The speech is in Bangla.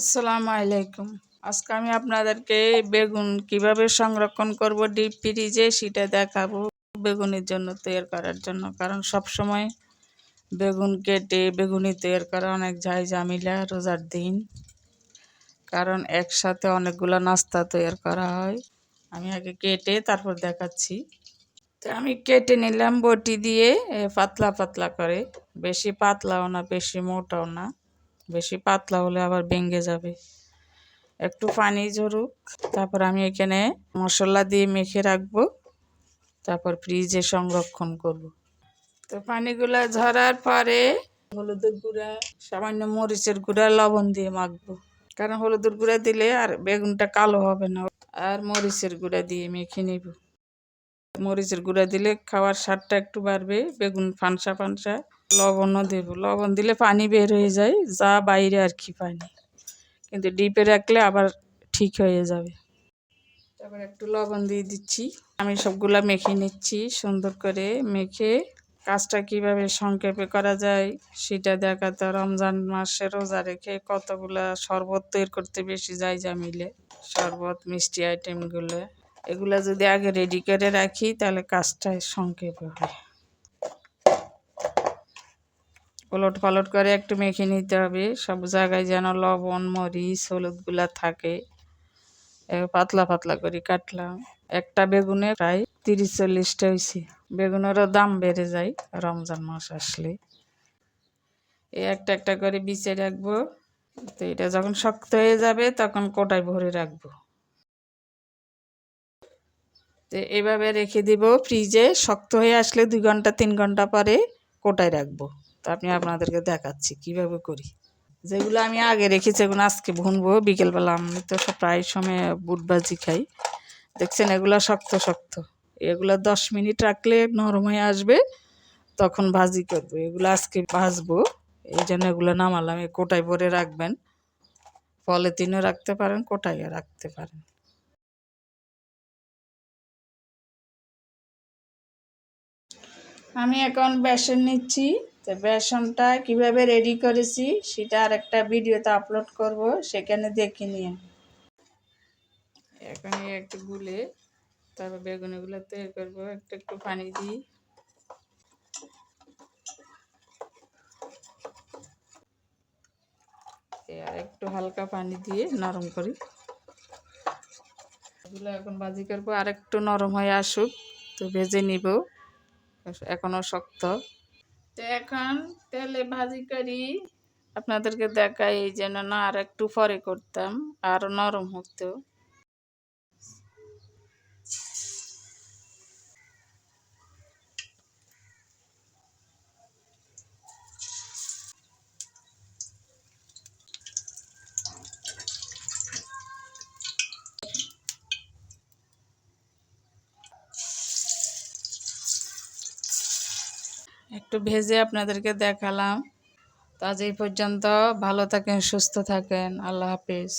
আসসালামু আলাইকুম। আজকে আমি আপনাদেরকে বেগুন কিভাবে সংরক্ষণ করব ডিপ ফ্রিজে সেটা দেখাবো। বেগুনের জন্য তৈরি করার জন্য, কারণ সব সময় বেগুন কেটে বেগুনি তৈরি করা অনেক ঝামেলা রোজার দিন, কারণ একসাথে অনেকগুলো নাস্তা তৈরি করা হয়। আমি আগে কেটে তারপর দেখাচ্ছি। তো আমি কেটে নিলাম বটি দিয়ে পাতলা পাতলা করে, বেশি পাতলাও না বেশি মোটাও না, বেশি পাতলা হলে আবার ভেঙে যাবে। একটু পানি ঝরুক, তারপর আমি এখানে মশলা দিয়ে মেখে রাখবো, তারপর ফ্রিজে সংরক্ষণ করব। তো পানিগুলা ঝরার পরে হলুদের গুঁড়া, সামান্য মরিচের গুঁড়া, লবণ দিয়ে মাখবো, কারণ হলুদের গুঁড়া দিলে আর বেগুনটা কালো হবে না। আর মরিচের গুঁড়া দিয়ে মেখে নিব। মরিচের গুঁড়া দিলে খাওয়ার স্বাদটা একটু বাড়বে, বেগুন ফানসা ফানসা। লবণও দেব, লবণ দিলে পানি বের হয়ে যায়, যা বাইরে আর কি পানি, কিন্তু ডিপে রাখলে আবার ঠিক হয়ে যাবে। তারপর একটু লবণ দিয়ে দিচ্ছি। আমি সবগুলা মেখে নিচ্ছি সুন্দর করে। মেখে কাজটা কিভাবে সংক্ষেপে করা যায় সেটা দেখাতে, রমজান মাসে রোজা রেখে কতগুলা শরবত তৈরি করতে বেশি ঝামেলা। শরবত, মিষ্টি আইটেমগুলো, এগুলা যদি আগে রেডি করে রাখি তাহলে কাজটা সংক্ষেপে হয়। ওলট পালট করে একটু মেখে নিতে হবে, সব জায়গায় যেন লবণ, মরিচ, হলুদগুলা থাকে। পাতলা পাতলা করে কাটলাম। একটা বেগুনে প্রায় 30-40টা হয়েছে। বেগুনেরও দাম বেড়ে যায় রমজান মাস আসলে। এই একটা একটা করে বিছে রাখবো। তো এটা যখন শক্ত হয়ে যাবে তখন কোটায় ভরে রাখবো। তো এভাবে রেখে দিব ফ্রিজে। শক্ত হয়ে আসলে 2 ঘন্টা 3 ঘন্টা পরে কোটায় রাখবো। তো আমি আপনাদেরকে দেখাচ্ছি কিভাবে করি। যেগুলো আমি আগে রেখেছি এগুলো আজকে ভুনবো বিকেলবেলা। আমি তো প্রায় সময় বুট ভাজি খাই। দেখছেন এগুলো শক্ত শক্ত, এগুলো 10 মিনিট রাখলে নরম হয়ে আসবে, তখন ভাজি করবো। এগুলো আজকে ভাজবো, এই জন্য এগুলো নামালাম। কোটায় ভরে রাখবেন, পলিথিনও রাখতে পারেন, কোটাইও রাখতে পারেন। আমি এখন বেসন নিচ্ছি। তো বেসনটা কিভাবে রেডি করেছি সেটা আর একটা ভিডিওতে আপলোড করব, সেখানে দেখে নিন। এখন একটু গুলে তারপর বেগুনগুলো তৈরি করবো। একটু একটু পানি দিই। আর একটু হালকা পানি দিয়ে নরম করি। এগুলো এখন ভাজি করবো, আর একটু নরম হয়ে আসুক, তো ভেজে নিব। এখনো শক্ত। তো এখন তেলে ভাজি করি, আপনাদেরকে দেখাই, এই জন্য না আর একটু পরে করতাম, আরও নরম হতো। একটু ভেজে আপনাদেরকে দেখালাম। তো আজ এই পর্যন্ত। ভালো থাকেন, সুস্থ থাকেন। আল্লাহ হাফেজ।